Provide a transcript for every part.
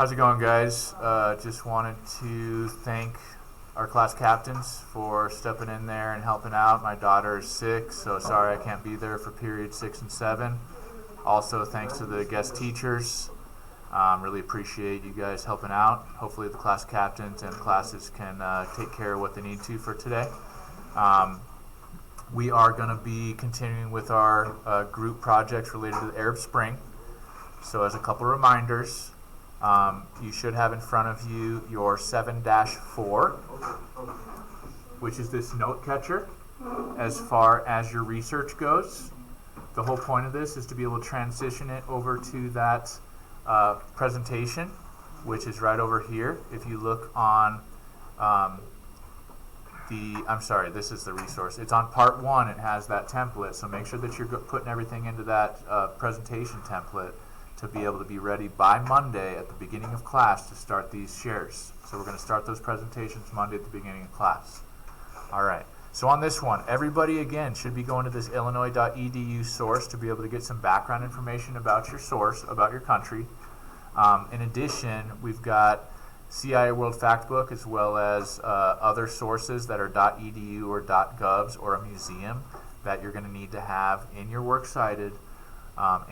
How's it going, guys? Just wanted to thank our class captains for stepping in there and helping out. My daughter is sick, so sorry I can't be there for period 6 and 7. Also, thanks to the guest teachers. Really appreciate you guys helping out. Hopefully the class captains and classes can take care of what they need to for today. We are going to be continuing with our group projects related to the Arab Spring. So as a couple reminders, you should have in front of you your 7-4, which is this note catcher as far as your research goes. The whole point of this is to be able to transition it over to that presentation, which is right over here. If you look on this is the resource. It's on part 1. It has that template, so make sure that you're putting everything into that presentation template to be able to be ready by Monday at the beginning of class to start these shares. So we're going to start those presentations Monday at the beginning of class. All right. So on this one, everybody again should be going to this illinois.edu source to be able to get some background information about your source, about your country. In addition, we've got CIA World Factbook as well as other sources that are .edu or .govs or a museum that you're going to need to have in your works cited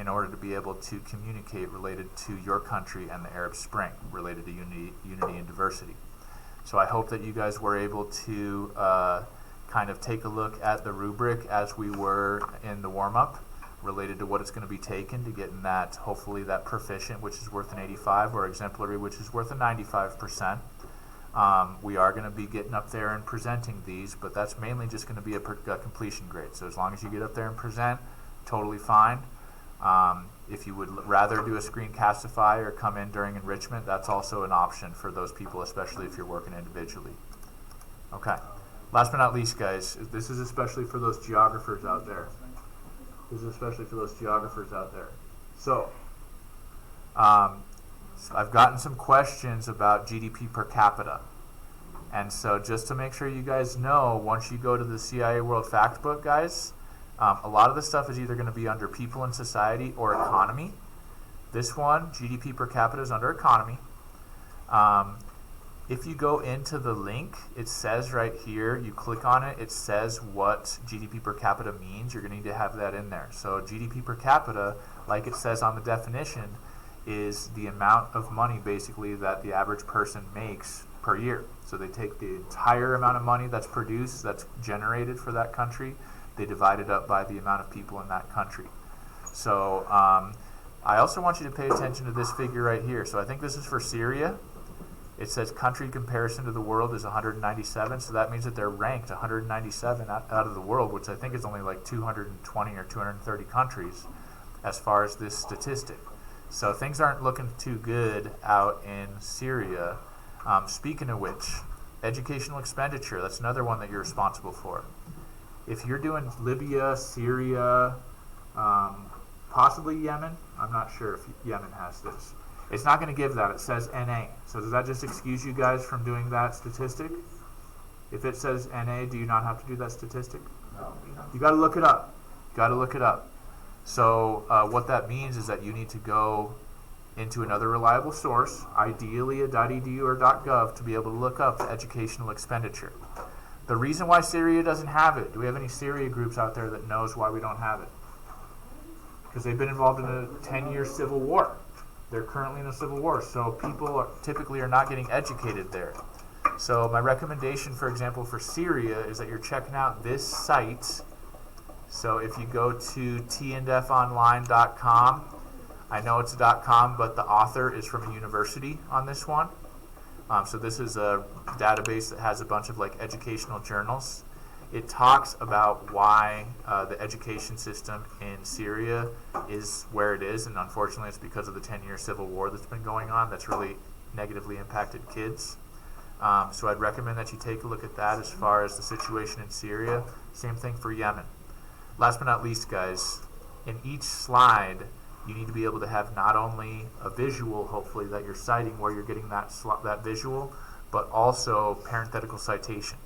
in order to be able to communicate related to your country and the Arab Spring, related to unity and diversity. So I hope that you guys were able to kind of take a look at the rubric as we were in the warm-up related to what it's going to be taken to get in that, hopefully that proficient, which is worth an 85, or exemplary, which is worth a 95%. We are going to be getting up there and presenting these, but that's mainly just going to be a completion grade. So as long as you get up there and present, totally fine. If you would rather do a screencastify or come in during enrichment, that's also an option for those people, especially if you're working individually. Okay. Last but not least, guys, this is especially for those geographers out there. So, I've gotten some questions about GDP per capita. And so just to make sure you guys know, once you go to the CIA World Factbook, guys, a lot of the stuff is either going to be under people and society or economy. This one, GDP per capita, is under economy. If you go into the link, it says right here, you click on it, it says what GDP per capita means. You're going to need to have that in there. So GDP per capita, like it says on the definition, is the amount of money basically that the average person makes per year. So they take the entire amount of money that's produced, that's generated for that country, they divide it up by the amount of people in that country. So I also want you to pay attention to this figure right here. So I think this is for Syria. It says country comparison to the world is 197, so that means that they're ranked 197 out of the world, which I think is only like 220 or 230 countries as far as this statistic. So things aren't looking too good out in Syria. Speaking of which, educational expenditure, that's another one that you're responsible for. If you're doing Libya, Syria, possibly Yemen, I'm not sure if Yemen has this. It's not going to give that. It says NA. So does that just excuse you guys from doing that statistic? If it says NA, do you not have to do that statistic? No. You got to look it up. So what that means is that you need to go into another reliable source, ideally a .edu or .gov, to be able to look up the educational expenditure. The reason why Syria doesn't have it, do we have any Syria groups out there that knows why we don't have it? Because they've been involved in a 10-year civil war. They're currently in a civil war, so people typically are not getting educated there. So my recommendation, for example, for Syria is that you're checking out this site. So if you go to tndfonline.com, I know it's a .com, but the author is from a university on this one. So this is a database that has a bunch of like educational journals. It talks about why the education system in Syria is where it is, and unfortunately it's because of the 10-year civil war that's been going on that's really negatively impacted kids. So I'd recommend that you take a look at that as far as the situation in Syria. Same thing for Yemen. Last but not least, guys, in each slide you need to be able to have not only a visual, hopefully, that you're citing where you're getting that visual, but also parenthetical citation.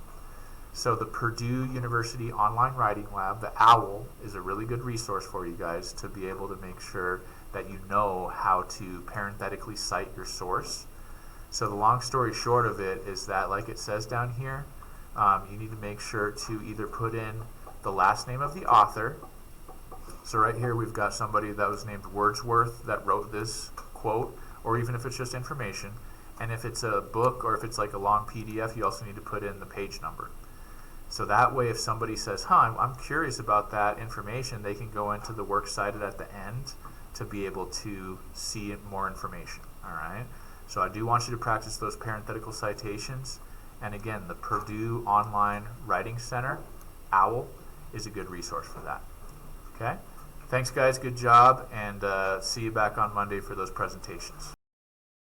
So the Purdue University Online Writing Lab, the OWL, is a really good resource for you guys to be able to make sure that you know how to parenthetically cite your source. So the long story short of it is that, like it says down here, you need to make sure to either put in the last name of the author. So right here we've got somebody that was named Wordsworth that wrote this quote, or even if it's just information. And if it's a book or if it's like a long PDF, you also need to put in the page number. So that way if somebody says, I'm curious about that information, they can go into the works cited at the end to be able to see more information. All right. So I do want you to practice those parenthetical citations. And again, the Purdue Online Writing Center, OWL, is a good resource for that. Okay? Thanks, guys. Good job. And see you back on Monday for those presentations.